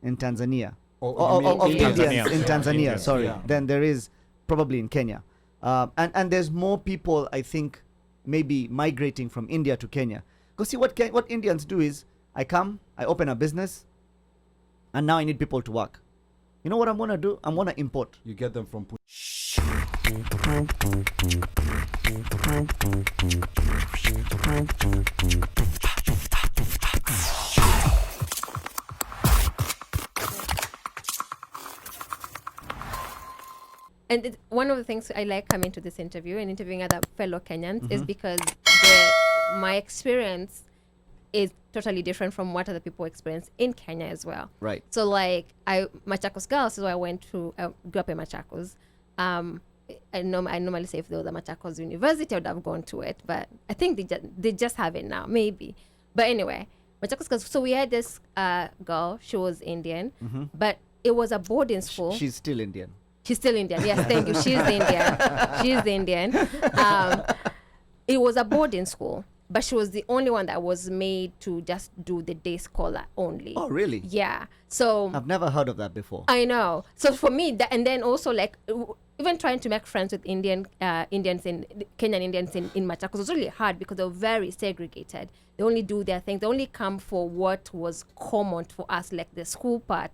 in Tanzania, of Indians in Tanzania, sorry, yeah. than there is probably in Kenya. And there's more people, I think, maybe migrating from India to Kenya. Because see, what Indians do is, I open a business, and now I need people to work. You know what I'm going to do? I'm going to import. You get them from... And one of the things I like coming to this interview and interviewing other fellow Kenyans is because my experience is totally different from what other people experience in Kenya as well. Right. So like Machakos Girls is where I grew up in Machakos. I normally say if there was a Machakos University, I would have gone to it, but I think they just have it now, maybe. But anyway, Machakos Girls. So we had this girl. She was Indian, but it was a boarding school. She's still Indian. She's still Indian. Yes, thank you. She's Indian. She's Indian. It was a boarding school, but she was the only one that was made to just do the day scholar only. Oh, really? Yeah. So I've never heard of that before. I know. So for me, and then also like even trying to make friends with Kenyan Indians in Machakos was really hard because they were very segregated. They only do their things. They only come for what was common for us, like the school part,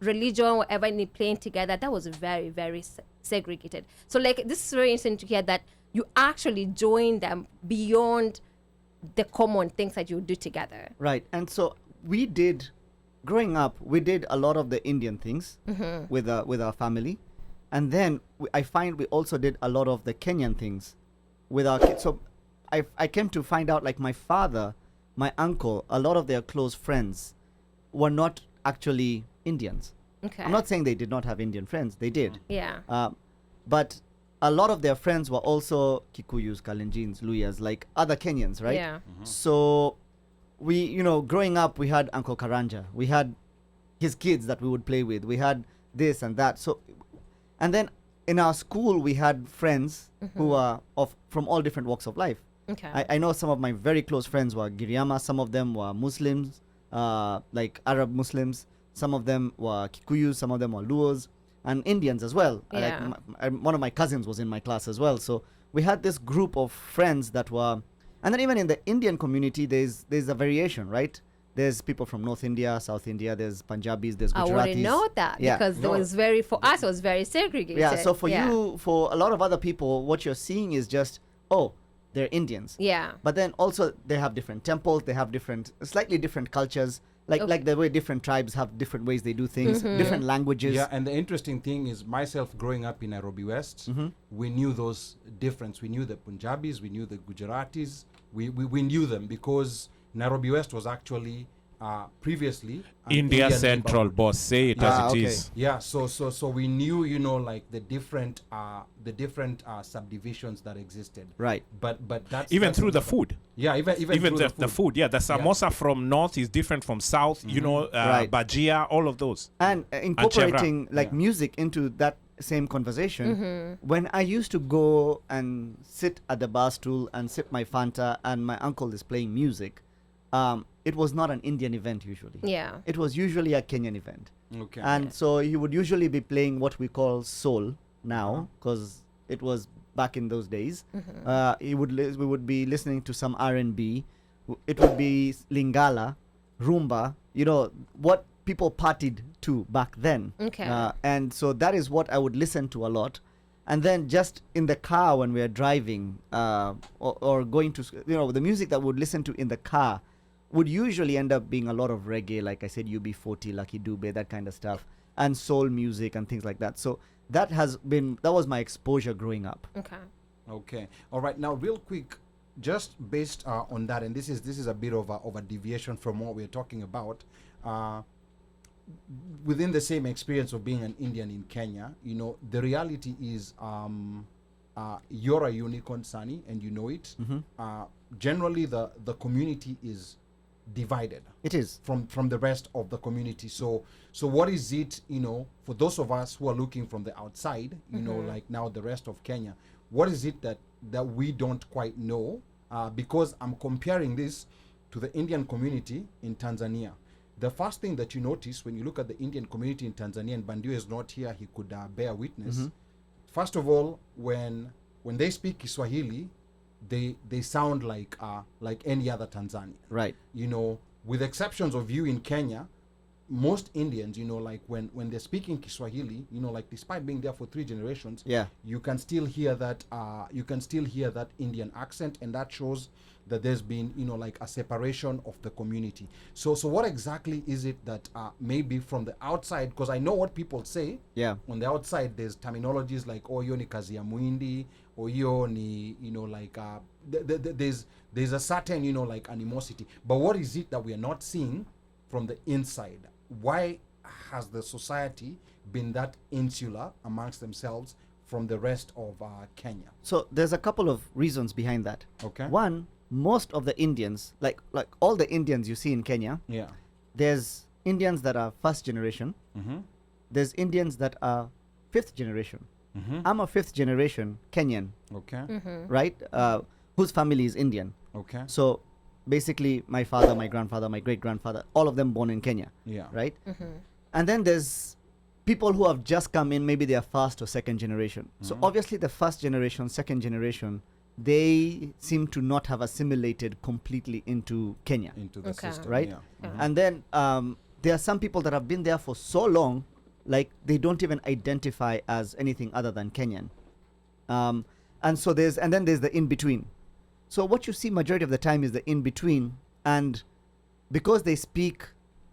religion, whatever, and playing together. That was very, very segregated. So like this is very interesting to hear that you actually join them beyond the common things that you do together. Right. And so growing up, we did a lot of the Indian things with our family. And then I find we also did a lot of the Kenyan things with our kids. So I came to find out, like, my father, my uncle, a lot of their close friends were not actually Indians. Okay. I'm not saying they did not have Indian friends. They did. Yeah. But a lot of their friends were also Kikuyus, Kalenjins, Luyas, like other Kenyans, right? Yeah. So we, growing up, we had Uncle Karanja. We had his kids that we would play with. We had this and that. So, and then in our school, we had friends who are from all different walks of life. Okay. I know some of my very close friends were Giriama. Some of them were Muslims, like Arab Muslims. Some of them were Kikuyus. Some of them were Luos, and Indians as well. Yeah. Like one of my cousins was in my class as well. So we had this group of friends that were, and then even in the Indian community, there's a variation, right? There's people from North India, South India. There's Punjabis. There's Gujaratis. I wouldn't know that because it was for us, it was very segregated. Yeah. So for you, for a lot of other people, what you're seeing is just, they're Indians. Yeah. But then also they have different temples. They have slightly different cultures. Like the way different tribes have different ways they do things, different languages. Yeah, and the interesting thing is, myself growing up in Nairobi West, we knew those difference. We knew the Punjabis, we knew the Gujaratis, we knew them because Nairobi West was actually previously India Central, boss. Say it as it is. Yeah, so we knew, like the different subdivisions that existed. Right. But that's even through the food. Yeah, even through the food. Yeah, the samosa from north is different from south. Right. Bajia, all of those. And incorporating music into that same conversation. When I used to go and sit at the bar stool and sip my Fanta, and my uncle is playing music, it was not an Indian event usually. Yeah. It was usually a Kenyan event. Okay. And so he would usually be playing what we call soul now, because it was back in those days. We would be listening to some R&B. It would be Lingala, Rumba, what people partied to back then. Okay. And so that is what I would listen to a lot. And then just in the car when we are driving or going to, the music that we would listen to in the car would usually end up being a lot of reggae, like I said, UB40, Lucky Dube, that kind of stuff, and soul music and things like that. So that was my exposure growing up. Okay. All right. Now, real quick, just based on that, and this is a bit of a deviation from what we're talking about. Within the same experience of being an Indian in Kenya, the reality is you're a unicorn, Sunny, and you know it. Generally, the community is divided. It is from the rest of the community. So what is it, for those of us who are looking from the outside, like now the rest of Kenya, what is it that we don't quite know? Because I'm comparing this to the Indian community in Tanzania. the first thing that you notice when you look at the Indian community in Tanzania, and Bandio is not here, he could bear witness. First of all, when they speak Kiswahili, they sound like any other Tanzanian. Right. You know, with exceptions of you in Kenya, most Indians, you know, like when they're speaking Kiswahili, you know, like despite being there for 3 generations, you can still hear that Indian accent, and that shows that there's been, you know, like a separation of the community. So what exactly is it that maybe from the outside, because I know what people say. On the outside, there's terminologies like, oh, hiyo ni kazi ya muhindi, or hiyo ni, you know, like there's a certain, you know, like animosity. But what is it that we are not seeing from the inside? Why has the society been that insular amongst themselves from the rest of Kenya? So there's a couple of reasons behind that. Okay. One, most of the Indians, like all the Indians you see in Kenya, there's Indians that are first generation. There's Indians that are fifth generation. I'm a fifth generation Kenyan. Okay. Right? Whose family is Indian. Okay. So basically my father, my grandfather, my great-grandfather, all of them born in Kenya. Right? And then there's people who have just come in, maybe they are first or second generation. So obviously the first generation, second generation, they seem to not have assimilated completely into Kenya. Into the system. Right? And then there are some people that have been there for so long, like they don't even identify as anything other than Kenyan. And so then there's the in-between. So what you see majority of the time is the in-between, and because they speak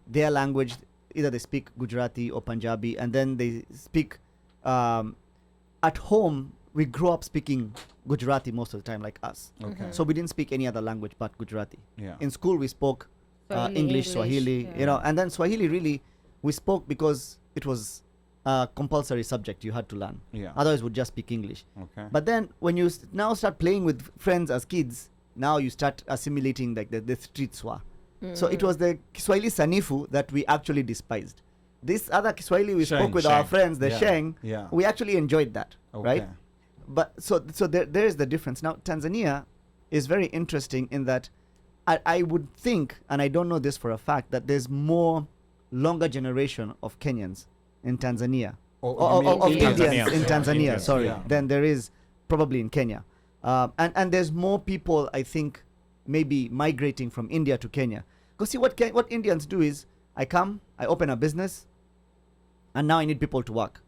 their language, either they speak Gujarati or Punjabi, and then they speak at home, we grew up speaking Gujarati most of the time, like us. So we didn't speak any other language but Gujarati. In school we spoke English, Swahili, you know, and then Swahili really we spoke because it was a compulsory subject you had to learn. Otherwise we'd just speak English. But then when you now start playing with friends as kids, now you start assimilating like the street swa. So it was the Kiswahili sanifu that we actually despised. This other Kiswahili we spoke with our friends, the Sheng, we actually enjoyed that, right? But so there is the difference. Now Tanzania is very interesting in that I would think, and I don't know this for a fact, that there's more longer generation of Kenyans in Tanzania, of Indians in Tanzania, sorry, than there is probably in Kenya. And there's more people, I think, maybe migrating from India to Kenya. Because see, what Indians do is, I open a business, and now I need people to work.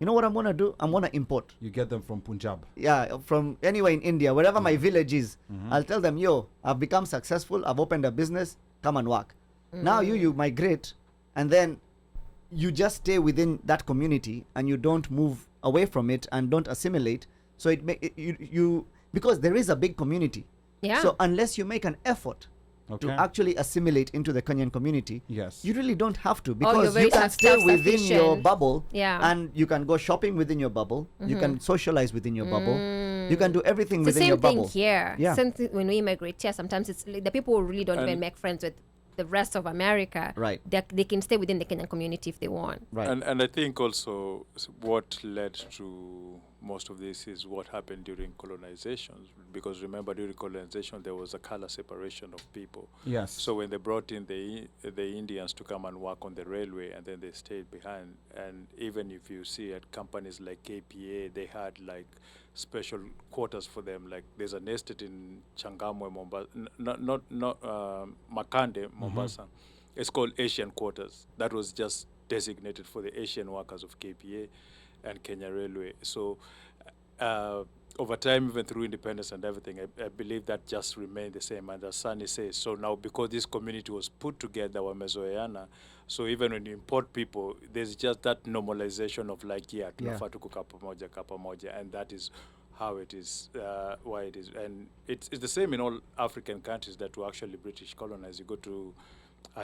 You know what I'm going to do? I'm going to import. You get them from Punjab. Yeah, from anywhere in India, wherever my village is. I'll tell them, yo, I've become successful, I've opened a business, come and work. Now you migrate, and then you just stay within that community, and you don't move away from it and don't assimilate. So you because there is a big community. So unless you make an effort to actually assimilate into the Kenyan community, you really don't have to, because you can stay within your bubble, and you can go shopping within your bubble, you can socialize within your bubble, you can do everything within your bubble. Same thing here. Same thing when we immigrate here, sometimes it's like the people who really don't even make friends with the rest of America. They can stay within the Kenyan community if they want. And I think also what led to most of this is what happened during colonization, because remember, during colonization there was a color separation of people. So when they brought in the Indians to come and work on the railway, and then they stayed behind, and even if you see at companies like KPA, they had like special quarters for them. Like there's an estate in Changamwe, Mombasa, not Makande, Mombasa. It's called Asian Quarters. That was just designated for the Asian workers of KPA and Kenya Railway. So over time, even through independence and everything, I believe that just remained the same. And as Sunny says, so now because this community was put together, wamezoeana, so even when you import people, there's just that normalization of like, tunafaa tu kukaa pamoja, and that is how it is, why it is. And it's the same in all African countries that were actually British colonized. You go to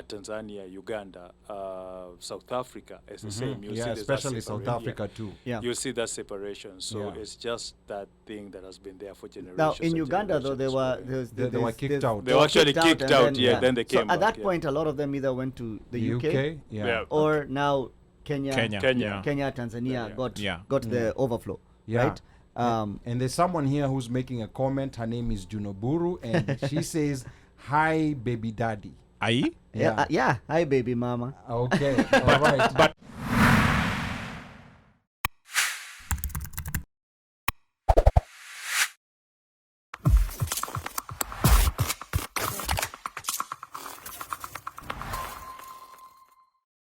Tanzania, Uganda, South Africa, it's the same. You see especially South Africa too. You see that separation. So it's just that thing that has been there for generations. Now in Uganda, though, they were kicked out. They were actually kicked out. Then they came back. So at that back, point, a lot of them either went to the UK, UK or now Kenya, Tanzania got the overflow. Right? And there's someone here who's making a comment. Her name is Junoburu, and she says, "Hi, baby daddy." Aye? Yeah. Hi, baby mama. Okay. All right. But